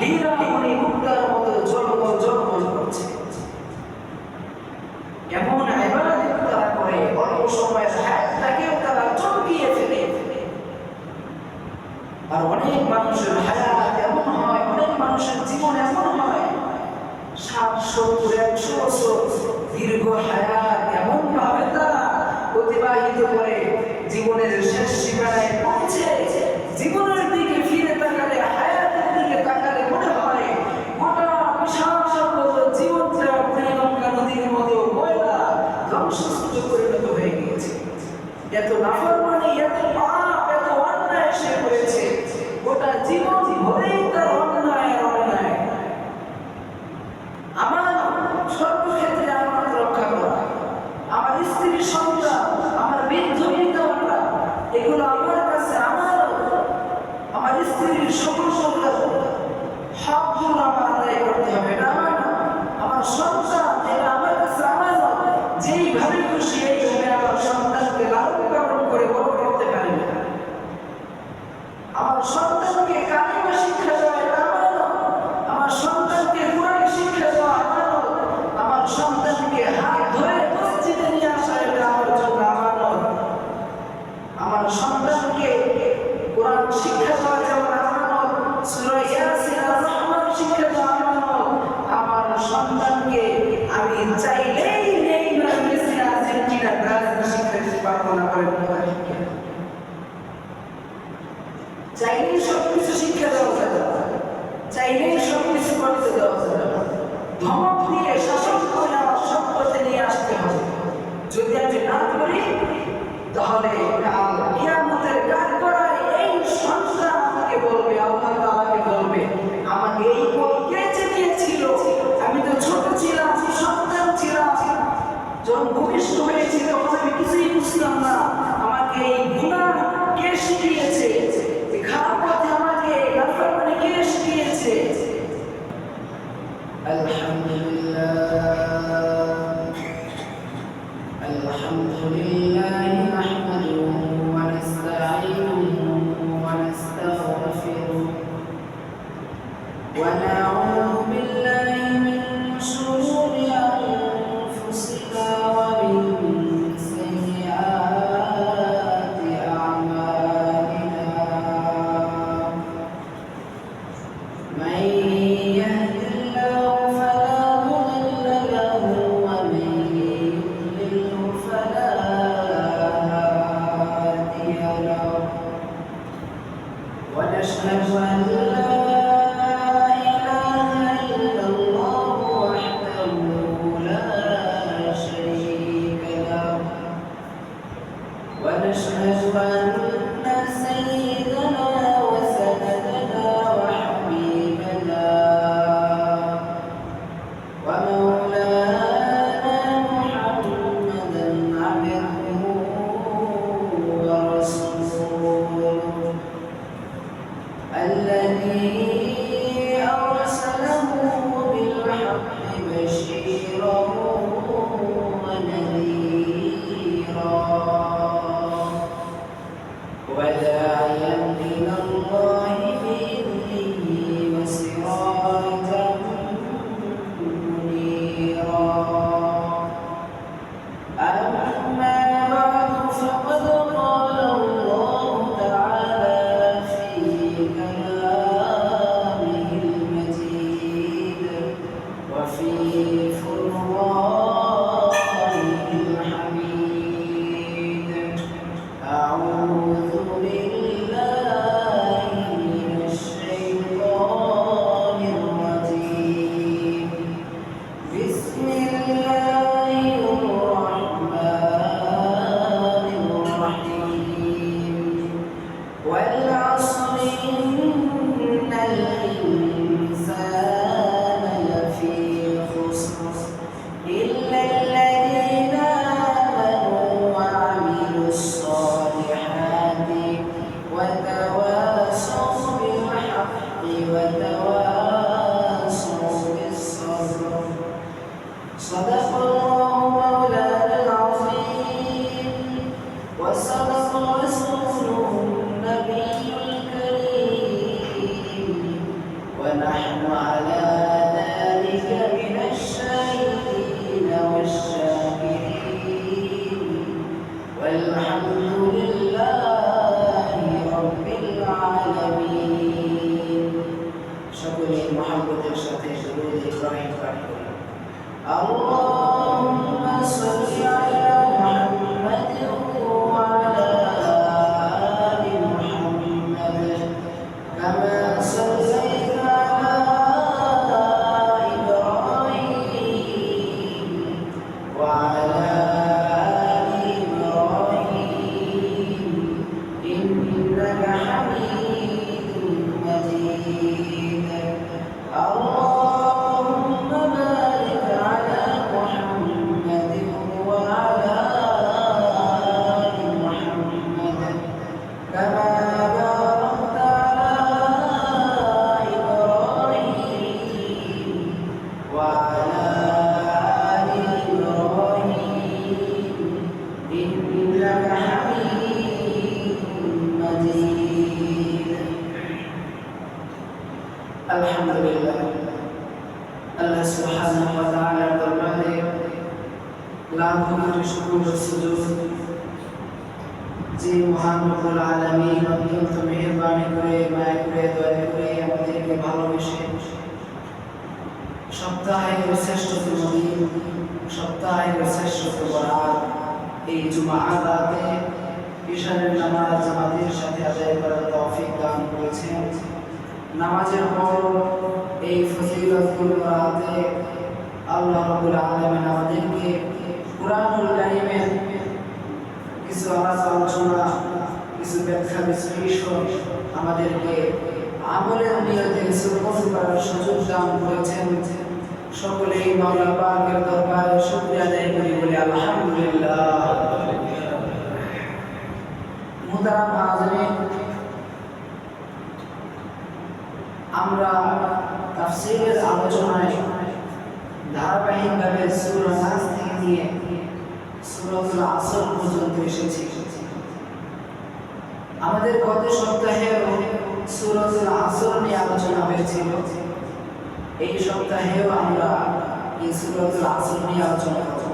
হীরামণি মুক্তার মতো ঝলমল ঝলমল করছে। এমন ইবাদত তারা করে, অল্প সময়ের হায়াতটাকেও তারা চমকিয়ে ফেলে। আর অনেক মানুষের হায়াত এমন হয়, অনেক মানুষের জীবন এমন হয় 60-70-100 বছর দীর্ঘ হায়াত এমন ভাবে তারা অতিবাহিত করে, জীবনের শেষ সীমানায় পৌঁছে জীবনের দিকে ফিরে তাকালে, হায়াতের দিকে তাকালে মনে হয় গোটা বিশাল জীবনটা গঙ্গা নদীর মতো ময়লা ধ্বংসস্তূপে পরিণত হয়ে গিয়েছে। এত নাফরমানি, এত পাপ, এত অন্যায় সে করেছে, গোটা জীবন ভরেই তার অন্যায় অন্যায়। আমার সর্বক্ষেত্রে আমার রক্ষা করা, আমার স্ত্রীর সন্তান, আমার বৃদ্ধ বিধবা, এগুলো আমার কাছে আমার স্ত্রীর সকল সন্তান হকগুলো আমার আদায় করতে হবে। না আমার সন্তান, এটা আমার কাছে যেইভাবে খুশি এইভাবে আমার সন্তানকে লালন পালন করে বড় করতে পারি না। আমার সন্তানকে কালিমা শিক্ষা দেওয়া এটা আমার সন্তানকে কোরআন শিক্ষা দেওয়া আমার সন্তানকে হাত ধরে মসজিদে নিয়ে আসা এটা আমার জন্য আমানত। আমার সন্তানকে কোরআন শিক্ষা দেওয়া যেমন আমানত, সূরা ইয়াসিন আর রহমান শিক্ষা দেওয়া আমানত। আমার সন্তানকে আমি চাইলেই নেইমার, মেসি, আর্জেন্টিনা, ব্রাজিল শিক্ষা দিতে পারবো না বলে চাইলেই সবকিছু শিক্ষা দেওয়া যাবে, চাইলেই সবকিছু করতে দেওয়া যাবে। ধমক দিয়ে শাসন করে আমার সব পথে নিয়ে আসতে হবে। যদি আমি না করি তাহলে কাল কিয়ামতের কাঠ করায় এই সন্তান আমাকে বলবে, আল্লাহ তাআলাকে বলবে, আমাকে এই পথ কে চেয়েছিল? আমি তো ছোট ছিলাম, সন্তান ছিলাম, যখন ভূমিষ্ঠ হয়েছিল তখন আমি কিছুই বুঝতাম না। আমাকে এই গুনাহ কে শিখিয়েছে? খারাপ পথে আমাকে নাফরমানি কে শিখিয়েছে? আলহামদুলিল্লাহ নাহমাদুহু ওয়া নাস্তাঈনুহু ওয়া নাস্তাগফিরুহু ওয়া নাউযু বিল্লাহি মিন শুরুরি আনফুসিনা ওয়া মিন সাইয়্যাতি আ'মালিনা। মান ইয়াহদিল্লাহু ফালা মুদিল্লা লাহু ওয়া মান يضلل فلا هادي له ونشهد أن لا إله إلا الله وحده لا شريك له ونشهد أن سيدنا وسندنا وحبيبنا ونحن على ذلك من الشاهدين والشاكرين والحمد لله رب العالمين সকলে মুহাম্মদের সাথে দরুদ ইব্রাহিম পাঠ করুন আল্লাহুম্মা সাল্লি আলা মুহাম্মাদ ওয়া আলা আলি মুহাম্মাদ কামা সাল্লাইতা আলা ইব্রাহিম ওয়া আলা আলি ইব্রাহিম ইন্নাকা হামিদুম মাজিদ اللهم بارك على محمد وعلى آل محمد كما باركت على إبراهيم وعلى آل إبراهيم إنك حميد مجيد الحمد لله আল্লাহ সুবহানাহু ওয়া তাআলার দরবারে লাখো কোটি শুকর ও সুজুদ যে মহান রব্বুল আলামিন অত্যন্ত মেহেরবানি করে মায়া করে দয়া করে আমাদেরকে ভালোবেসে সপ্তাহের শ্রেষ্ঠতম দিন সপ্তাহের শ্রেষ্ঠতম রাত এই জুমআ রাতে ইশারের নামাজ জামাতের সাথে আদায় করার তৌফিক দান করেছেন নামাজের পর এই ফজিলতুল রাতে আল্লাহ রাব্বুল আলামিন আমাদেরকে কুরআনুল কারীমের কিছু আলোচনা কিছু ব্যাখ্যা বিশ্লেষণ আমাদেরকে আমলের নিয়তে শ্রবণ করার সুযোগ দান করেছেন সকলেই মাওলা পাকের দরবারে শুকরিয়া আদায় করি বলি আলহামদুলিল্লাহ মুহতারাম হাজিরিন আমরা তাফসীরের আলোচনায় ধারাবাহিকভাবে সূরা নাস থেকে নিয়ে সূরাতুল আসর পর্যন্ত এসেছি আমাদের গত সপ্তাহে সূরাতুল আসর নিয়ে আলোচনা হয়েছিল এই সপ্তাহেও আমরা এই সূরাতুল আসর নিয়ে আলোচনা করব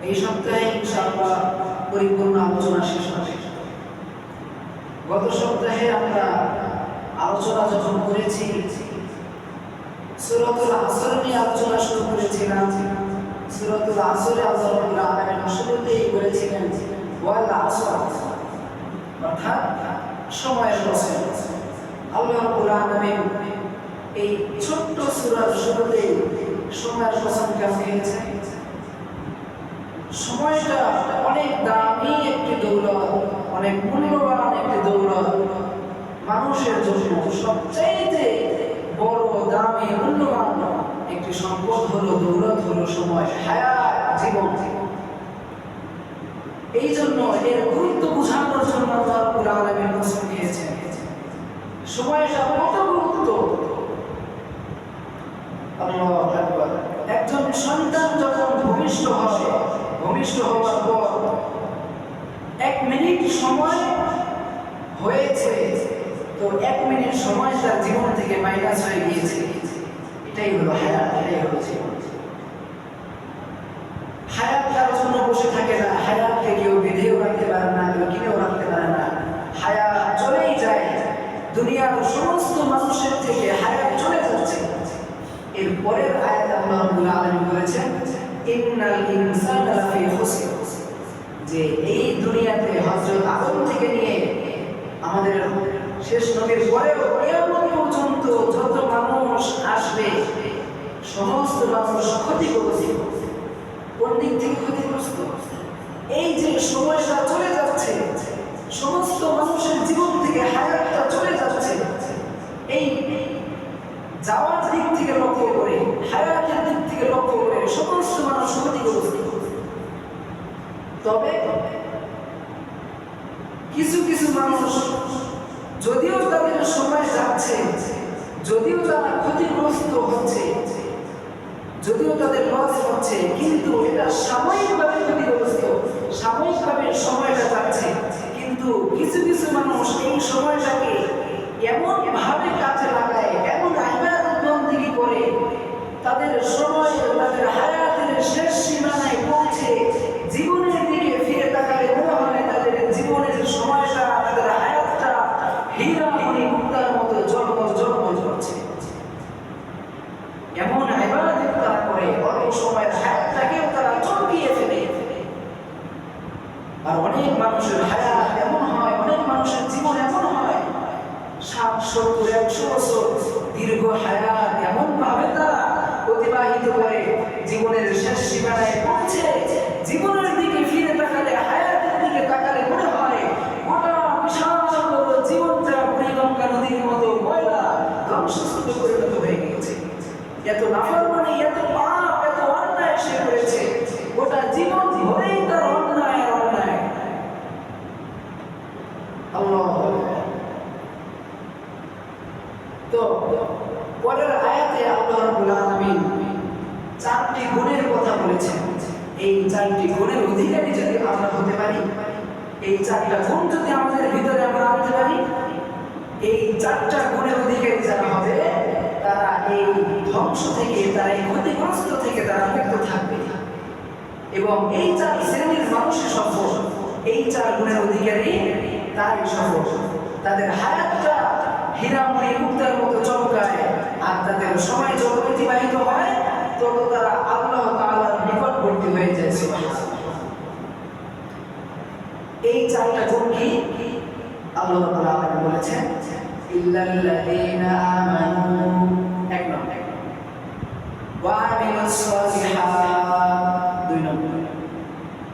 এই সপ্তাহে ইনশাআল্লাহ পরিপূর্ণ আলোচনা শেষ হবে গত সপ্তাহে আমরা আলোচনা যখন করেছি সূরাতুল আসর নিয়ে আলোচনা শুরু করেছিলাম সূরাতুল আসরে আল্লাহ রাব্বুল আলামিন শুরুতেই বলেছিলেন ওয়াল আসর অর্থাৎ সময়ের কসম আল্লাহ রাব্বুল আলামিন এই ছোট্ট সূরার শুরুতেই সময়ের কসম কেন খেয়েছেন সময়টা অনেক দামি একটি দৌলত অনেক মূল্যবান একটি দৌলত মানুষের জন্য সবচেয়ে বড় দামি মূল্যবান একটি সম্পদ হলো দৌলত হলো সময় হায়াত জীবন এই জন্য এর গুরুত্ব বোঝানোর জন্য আল্লাহ রাব্বুল আলামিন কসম খেয়েছেন সময়টা কত গুরুত্ব আল্লাহু আকবার একজন সন্তান যখন ভূমিষ্ঠ হওয়ার পর 1 মিনিট সময় হয়েছে তো 1 মিনিট সময় তার জীবন থেকে মাইনাস হয়ে গিয়েছে এটাই হলো হায়াত এটাই হলো জীবন হায়াত তার জন্য বসে থাকে না হায়াতকে কেউ বেঁধেও রাখতে পারে না কেউ কিনেও রাখতে পারে না হায়াত চলেই যায় দুনিয়ার সমস্ত মানুষের থেকে হায়াত চলে যাচ্ছে এর পরের আয়াত আল্লাহ রাব্বুল আলামিন বলেছেন ইন্নাল ইনসানা লাফি খুসর যে এই দুনিয়াতে হযরত আদম থেকে নিয়ে আমাদের শেষ নবীর পরেও কিয়ামত পর্যন্ত যত মানুষ আসবে সমস্ত মানুষ ক্ষতিগ্রস্ত কোন দিক থেকে ক্ষতিগ্রস্ত এই যে সময়টা চলে যাচ্ছে সমস্ত মানুষের জীবন থেকে হায়াতটা চলে যাচ্ছে এই যাওয়ার দিক থেকে লক্ষ্য করে হায়াতের দিক থেকে লক্ষ্য করে সমস্ত মানুষ ক্ষতিগ্রস্ত তবে কিছু কিছু মানুষ যদিও তাদের সময় যাচ্ছে যদিও তারা ক্ষতিগ্রস্ত হচ্ছে যদিও তাদের লস হচ্ছে কিন্তু এটা সাময়িকভাবে ক্ষতিগ্রস্ত সাময়িকভাবে সময়টা যাচ্ছে কিন্তু কিছু কিছু মানুষ এই সময়টাকে এমন ভাবে কাজে লাগায় এমন মানুষের হায়াত এমন হয়, অনেক মানুষের জীবন এমন হয় 60-70-100 বছর দীর্ঘ হায়াত এমন ভাবে তারা অতিবাহিত করে জীবনের শেষ সীমানায় পৌঁছে জীবনের দিকে ফিরে তাকালে, হায়াতের দিকে তাকালে মনে হয় গোটা বিশাল জীবনটা বুড়িগঙ্গা নদীর মতো ময়লা ধ্বংসস্তূপে পরিণত হয়ে গিয়েছে। এত নাফরমানি, এত পাপ, এত অন্যায় সে করেছে, গোটা জীবন ভরেই তার অন্যায় আর অন্যায়। আল্লাহ। তো পরের আয়াতে আল্লাহ রাব্বুল আলামিন 4টি গুণের কথা বলেছেন। এই 4টি গুণের অধিকারী যদি আমরা হতে পারি, এই 4টা গুণ যদি আমাদের ভিতরে আমরা আনতে পারি, এই 4টা গুণের অধিকারী যারা হবে তারা এই ধ্বংস থেকে, তারা এই ক্ষতিগ্রস্ত থেকে তারা মুক্ত থাকবে। এবং এই 4 শ্রেণীর মানুষের সফল, এই 4 গুণের অধিকারী তারাই সফল। তাদের হায়াতটা হীরামণি মুক্তার মতো চমকায়, আর তাদের সময় যত অতিবাহিত হয় তত তারা আল্লাহ তাআলার নিকটবর্তী হয়ে যায়। সুবহানাল্লাহ। এই 4টা গুণ কি আল্লাহ রাব্বুল আলামিন বলেছেন? ইল্লাল্লাযীনা আমানু, এক নম্বর, ওয়া আমিলুস সালিহাত, 2 নম্বর,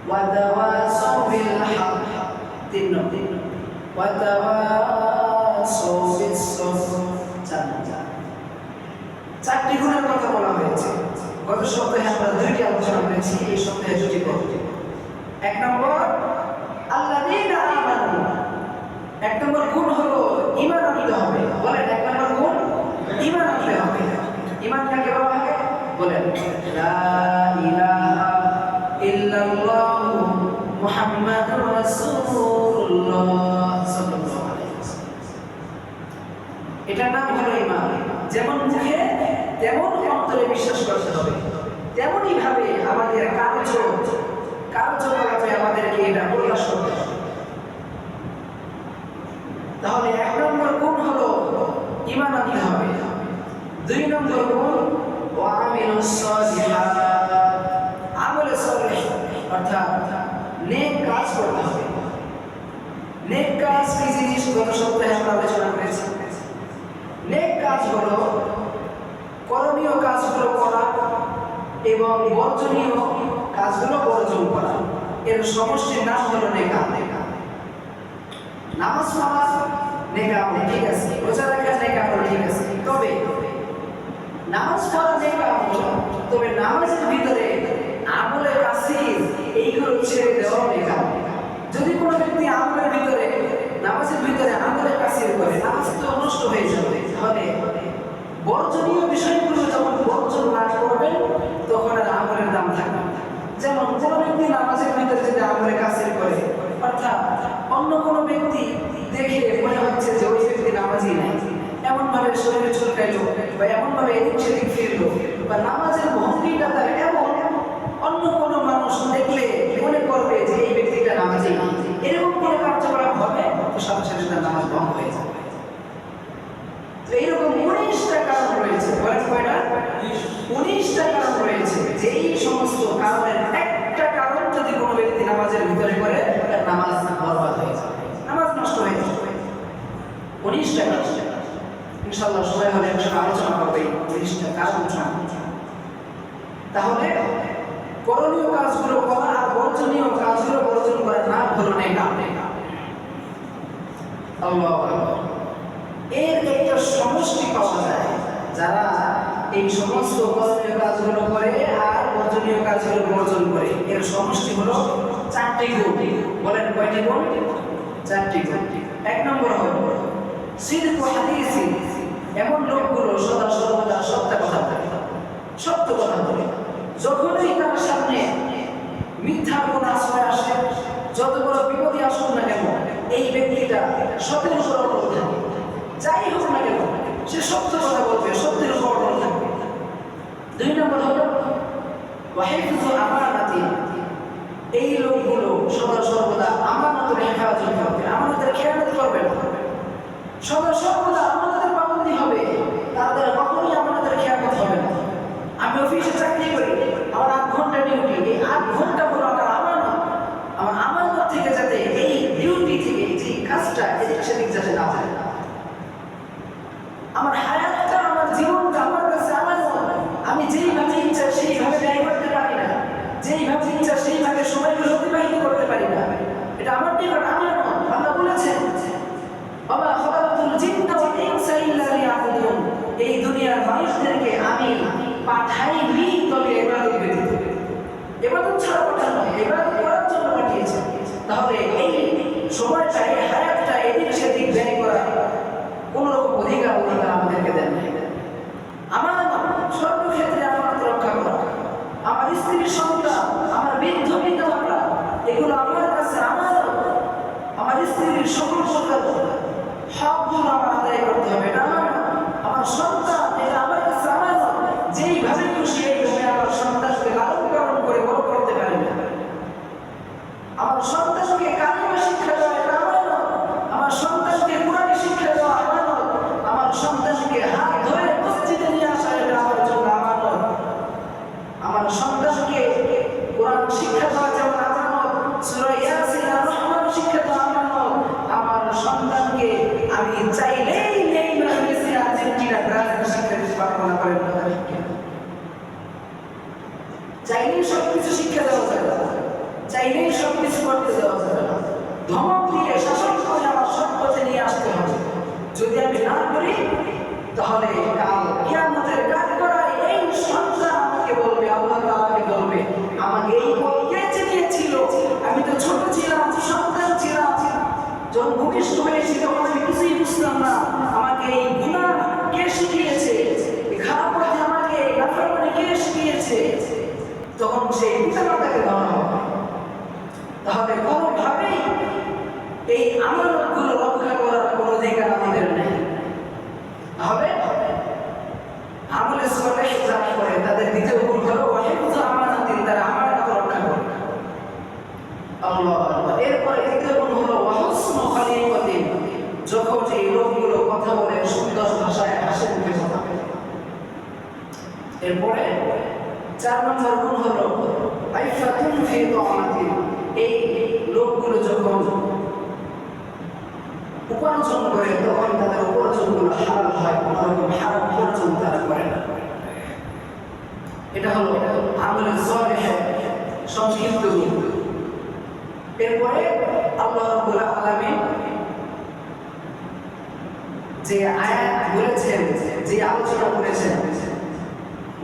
ওয়া তাওয়াসাউ বিল হক, 3 নম্বর, ওয়া তাওয়াসাউ বিস সবর, 4 নম্বর। 4টি গুণের কথা বলা হয়েছে। গত সপ্তাহে আমরা 2টি আলোচনা করেছি, এই সপ্তাহে 2টি করব। 1 নম্বর আল্লাযীনা আমানু, 1 নম্বর গুণ হলো ঈমান আনতে হবে। বলেন 1 নম্বর গুণ ঈমান আনতে হবে। ঈমান কাকে বলা হয়? বলেন লা ইলাহা ইল্লাল্লাহু মুহাম্মাদুর রাসূলুল্লাহ সাল্লাল্লাহু আলাইহি ওয়াসাল্লাম। এটার নাম হলো ঈমান। যেমন মুখে তেমন অন্তরে বিশ্বাস করতে হবে, তেমনই ভাবে আমাদের কার্যকলাপে আমাদেরকে এটা প্রকাশ করতে হবে। তাহলে 1 নম্বর গুণ হলো ঈমান আনতে হবে। 2 নম্বর গুণ ওয়া আমিলুস সালিহাত, আমলে সালেহ অর্থাৎ নেক কাজ করতে হবে। নেক কাজ কি জিনিস গত সপ্তাহে আমরা আলোচনা করেছি। নেক কাজ হলো করণীয় কাজগুলো করা এবং বর্জনীয় কাজগুলো বর্জন করা, এর সমষ্টির নাম হলো নেক আমল। নামাজ পড়া নেক আমল, ঠিক আছে, রোজা রাখা নেক আমল, ঠিক আছে, তবে নামাজ পড়া নেক আমল, তবে নামাজের ভিতরে আমলের কাসির এইগুলো ছেড়ে দেওয়া নেক আমল। যদি কোনো ব্যক্তি আমলের ভিতরে, নামাজের ভিতরে আমলের কাসির করে, নামাজ তো নষ্ট হয়ে যাবে। তাহলে বর্জনীয় বিষয়গুলো যখন বর্জন না করবেন তখন আর আমলের দাম থাকবে না। যেমন কোনো ব্যক্তি নামাজের ভিতরে যদি আমলের কাসির করে, অর্থাৎ অন্য কোনো ব্যক্তি দেখে মনে হচ্ছে যে ওই ব্যক্তি নামাজই নাই, এমন ভাবে শরীরে চুলকাইলো বা এমন ভাবে এদিক সেদিক ফিরলো, বা নামাজের ভঙ্গিটা তার এমন, অন্য কোনো মানুষ দেখলে মনে করবে যে এই ব্যক্তিটা নামাজই নাই, এরকম কোনো কার্যকলাপ হবে তো সাথে সাথে তার নামাজ ভঙ্গ হয়ে যাবে। তো এইরকম 19টা কারণ রয়েছে। কয়টা? 19টা কারণ রয়েছে। যেই সমস্ত কারণের একটা কারণ যদি কোনো ব্যক্তি নামাজের ভিতরে করে, তার নামাজ বরবাদ হয়ে যাবে, নামাজ নষ্ট হয়ে যাবে। 19টা কারণ ইনশাআল্লাহ সময় হলে একসাথে আলোচনা করব এই 19টা কারণ। তাহলে করণীয় কাজগুলো করা আর বর্জনীয় কাজগুলো বর্জন করার নাম হলো নেক আমল। আল্লাহু আকবার। এর একটা সমষ্টি পাওয়া যায়, যারা এই সমস্ত করণীয় কাজগুলো করে আর বর্জনীয় কাজগুলো বর্জন করে, এর সমষ্টি হলো 4টি গুণ। বলেন কয়টি গুণ? 4টি গুণ। 1 নম্বর হলো সিদকু হাদিসি, এমন লোকগুলো সদা সর্বদা সত্য কথা বলে, সত্য কথা বলে। যখনই তার সামনে মিথ্যা কোন আশ্রয় আসে, যত বড় বিপদই আসুক না কেন, এই ব্যক্তিটা সত্যের উপর অটল থাকে। যাই হোক না কেন সে সত্য কথা বলবে, সত্যের উপর অটল থাকবে। 2 নম্বর হলো ওয়াহিফযু আমানাতি, এই লোকগুলো সদা সর্বদা আমানতের হেফাজত করবে, আমানতের খেয়ানত করবে না, সদা সর্বদা আমানতের পাবন্দি হবে, তাদের কখনোই আমানতের খেয়ানত হবে না। আমি অফিসে চাকরি করি, আমার 8 ঘন্টা ডিউটি, এই 8 ঘন্টা হলো আমার আমানত। আমার আমানত থেকে যাতে এই দুনিয়ার মানুষদেরকে আমি পাঠাইনি, তবে ইবাদত ব্যতীত। ইবাদত ছাড়া পাঠানো নয়, ইবাদত করার জন্য পাঠিয়েছে। তাহলে এই সময়টা, এই হায়াতটা এদিক সেদিক ব্যয় করা কোন রকম অধিকার আমাদেরকে দেন নাই। আমার সর্বক্ষেত্রে আমার রক্ষা করা, আমার স্ত্রীর সন্তান, আমার বৃদ্ধ বিধবা, এগুলো আমার কাছে আমার স্ত্রীর সকল প্রকার হকগুলো আমার আদায় করতে হবে। এটা আমার সন্তান, এটা আমার কাছে আমার যেইভাবে খুশি এইভাবে আমার সন্তানকে লালন পালন করে বড় করতে পারি না। আমার সন্তানকে কালিমা শিক্ষা দেওয়া এটা আমার নয়, আমার সন্তানকে কোরআন শিক্ষা দেওয়া আমার নয়, আমার সন্তানকে হাত ধরে মসজিদে নিয়ে আসা এটা আমার জন্য আমার নয়। আমার সন্তানকে কোরআন শিক্ষা দেওয়া যেমন আমার নয়, সূরা ইয়াসিন আর রহমান শিক্ষা দেওয়া আমার নয়। আমার সন্তানকে আমি চাইলেই নেই না মেসি আর্জেন্টিনা ব্রাজিল শিক্ষা দিতে পারবো না, পারেন না, চাইলেই সবকিছু শিক্ষা দেওয়া যাবে না, চাইলেই সবকিছু করতে দেওয়া যাবে না। ধমক দিয়ে শাসন করে আমার সৎ পথে নিয়ে আসতে হবে। যদি আমি না করি তাহলে কাল কিয়ামতের কাজ করায় এই সন্তান আমাকে বলবে, আল্লাহ তাআলাকে বলবে, আমাকে এই পথ কে চিনিয়েছিল? আমি তো ছোট ছিলাম, সন্তান ছিলাম, যখন ভূমিষ্ঠ হয়েছি তখন আমি কিছুই বুঝতাম না। আমাকে এই গুনাহ কে শিখিয়েছে? খারাপ পথে আমাকে নাফরমানি কে শিখিয়েছে? তখন সেই পিতামাতাকে দেওয়া হবে। তাহলে কোনোভাবেই এই আমানতগুলো রক্ষা করার কোনো অধিকার আমাদের নেই। হবে আমলে সালেহ যারা করে তাদের দ্বিতীয় গুণ হলো ওয়াহিফুজ আমানাতিন, তারা আমানত রক্ষা করে। আল্লাহ আল্লাহ। এরপরে দ্বিতীয় গুণ হলো ওয়াহুসনু খলিকাতিন, যখন এই লোকগুলো কথা বলে সুন্দর ভাষায় হাসি মুখে কথা বলে। এরপরে 4 নম্বর গুণ হলো আইফাতুন ফি তাআতিন, এই লোকগুলো যখন উপার্জন করে তখন তাদের উপার্জনগুলো হালাল হয়, কোনো রকম হারাম উপার্জন তারা করে না। এটা হলো আমলে সালেহের সংক্ষিপ্ত রূপ। এরপরে আল্লাহ রাব্বুল আলামিন যে আয়াত বলেছেন, যে আলোচনা করেছেন,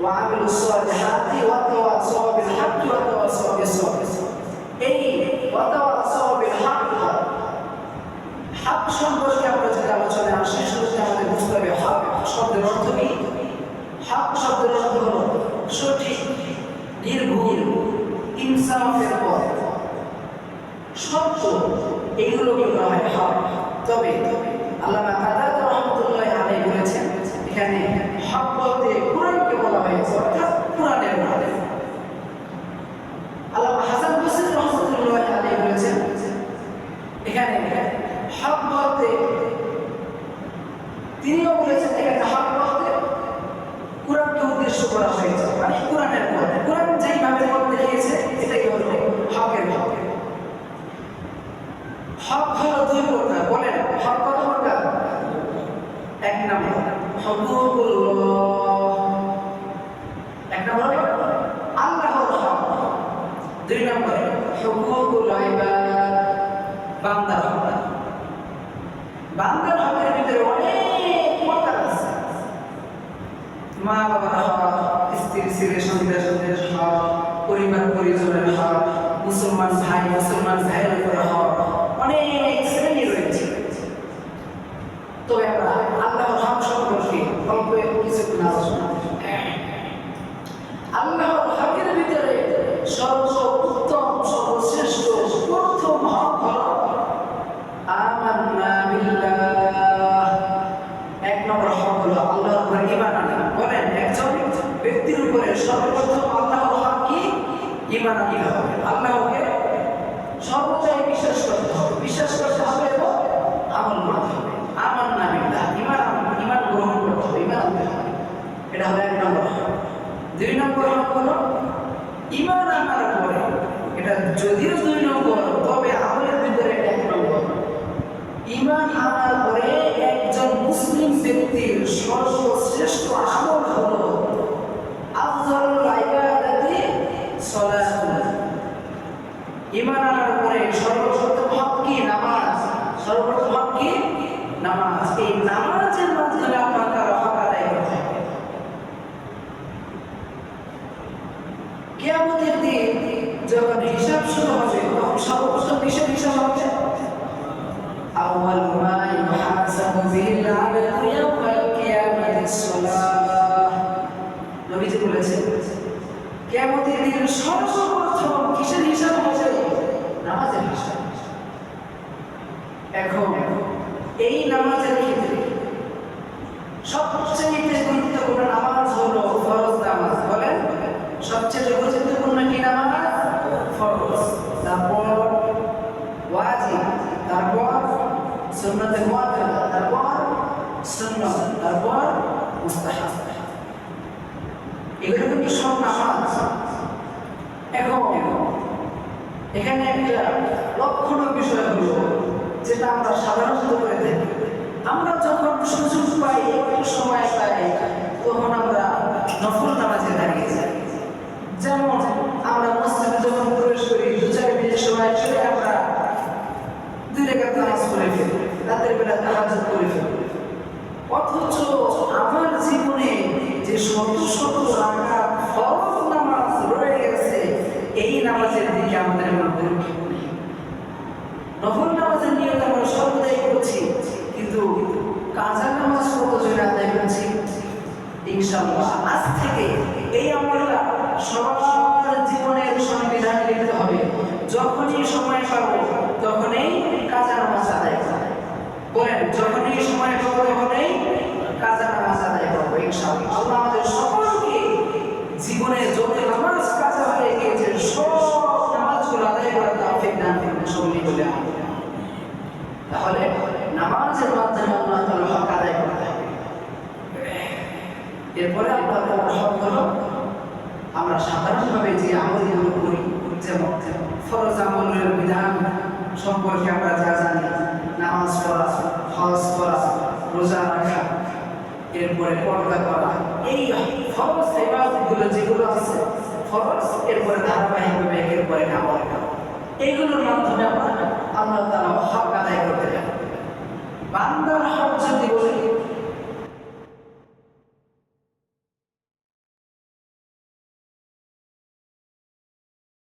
ওয়ামিলুস সালিহাতি ওয়া তাওয়াসাউ বিল হাক্কি ওয়া তাওয়াসাউ বিস সাবর, এই ওয়া তাওয়াসাউ বিল হক, হক সম্পর্কে আমরা যে আলোচনা আসি শুরুতে আমাদের বুঝতে হবে হক শব্দের অর্থ কি। হক শব্দের অর্থ হলো সঠিক, নির্ভুল, ইনসাফের পথ, সত্য, এগুলোকে বলা হয় হক। তবে আল্লামা কাতাদা রাহমাতুল্লাহি আলাইহি বলেছেন এখানে হক বলতে কুরআনকে বলা হয়েছে, অর্থাৎ কুরআনের মধ্যে। আল্লামা হাসান বসরি রাহমাতুল্লাহি আলাইহি বলেছেন এখানে হক বলতে, তিনিও বলেছেন এখানে হক বলতে কুরআনকে উদ্দেশ্য করা হয়েছে, মানে কুরআনের মধ্যে কুরআন যেইভাবে বলতে দিয়েছে এটাই হলো হকের হক। হক হলো 2 প্রকার, বলেন হক কত প্রকার? 1 নম্বর হুকুকুল্লাহ, 1 নম্বর আল্লাহর হক। 2 নম্বর হুকুকুল ইবাদ, বান্দার হক। বান্দার হকের ভিতরে অনেক প্রকার আছে। মা বাবার হক, স্ত্রী ছেলে সন্তানের হক, পরিবার পরিজনের হক, মুসলমান ভাই মুসলমান ভাইয়ের উপর হক, অনেক শ্রেণী রয়েছে। তবে আমরা আল্লাহর হক সম্পর্কে অল্প কিছুক্ষণ আলোচনা করি। আল্লাহর হকের ভিতরে সর্বোত্তম সর্বশ্রেষ্ঠ প্রথম হক হলো আমান্না বিল্লাহ। 1 নম্বর হক হলো আল্লাহর উপর ঈমান আনা। বলেন একজন ব্যক্তির উপরে সর্বপ্রথম আল্লাহর হক কি? ঈমান আনতে হবে, আল্লাহকে সর্বদাই বিশ্বাস করতে হবে, বিশ্বাস করতে হবে এবং আমল করতে হবে। আমান্না বিল্লাহ, ঈমান গ্রহণ করতে হবে, ঈমান আনতে হবে। এটা হলো 1 নম্বর হক। 2 নম্বর হক হলো ঈমান আনার পরে, এটা যদিও 2 নম্বর, তবে আমলের ভিতরে 1 নম্বর। ঈমান আনার পরে একজন মুসলিম ব্যক্তির সর্বশ্রেষ্ঠ আমল হলো আফজালুল ইবাদাতি সালাতুন। ঈমান আনার পরে সর্বপ্রথম হক কি? নামাজ। সর্বপ্রথম হক কি? নামাজ। এই নামাজের মাধ্যমে আপনার হক আদায় করতে হবে। কিয়ামতের দিন যখন হিসাব শুরু হবে তখন সর্বপ্রথম কিসের হিসাব হবে? আউয়াল মা ইউহাসাবু বিল আবদু ইয়াওমাল কিয়ামাতিস সালাহ। নবীজি বলেছেন কিয়ামতের দিন সর্বপ্রথম কিসের হিসাব হবে? নামাজের হিসাব। এখন এই নামাজের ক্ষেত্রে সবচেয়ে গুরুত্বপূর্ণ নামাজ হলো ফরজ নামাজ। বলেন সবচেয়ে গুরুত্বপূর্ণ কি নামাজ? ফরজ, তারপর ওয়াজিব, তারপর সুন্নাতে মুআক্কাদা, তারপর সুন্নাত, তারপর মুস্তাহাব। এগুলো কিন্তু সব নামাজ। এখন এখানে একটা লক্ষণীয় বিষয় হলো যেটা আমরা সাধারণত করে থাকি, আমরা যখন সুযোগ পাই, একটু সময় পাই, তখন আমরা নফল নামাজে দাঁড়িয়ে যাই। যেমন আমরা মসজিদে যখন প্রবেশ করি 2-4 মিনিট সময় চলে আমরা 2 রাকাত নামাজ পড়ে ফেলি, রাতের বেলা তাহাজ্জুদ করে ফেলি। অথচ আমার জীবনে যে শত শত রাকাত ফরজ নামাজ রয়ে গেছে, এই নামাজের দিকে আমাদের মনোযোগ নেই। নফল নামাজের নিয়ত আমরা সর্বদাই করছি, কিন্তু কাজা নামাজ কতজন আদায় করছি? ইনশাআল্লাহ আজ থেকে এই আমলটা সবার জীবনের সংবিধানে লিখতে হবে। যখনই সময় পাবো তখনই কাজা নামাজ আদায় করব। বলেন যখনই সময় পাবো তখনই কাজা নামাজ আদায় করব ইনশাআল্লাহ। আল্লাহ আমাদের সকলকে জীবনে যত নামাজ কাজা হয়ে গিয়েছে সব নামাজগুলো আদায় করার তৌফিক দান করুন সকলে বলে আমিন। তাহলে নামাজের মাধ্যমে আল্লাহ তাআলার হক আদায় করতে হবে। এরপরে আল্লাহ তাআলার হক হলো আমরা সাধারণভাবে যে আমলগুলো করি, যেমন ফরজ আমলের বিধান সম্পর্কে আমরা যা জানি, নামাজ পড়া, হজ করা, রোজা রাখা, এরপরে পর্দা করা, এই ফরজ ইবাদতগুলো যেগুলো আছে ফরজ, এরপরে ধারাবাহিকভাবে একের পরে আমল করা, এইগুলোর মাধ্যমে আমরা আল্লাহ তাআলার হক আদায় করতে পারি। বান্দার হক যদি বলি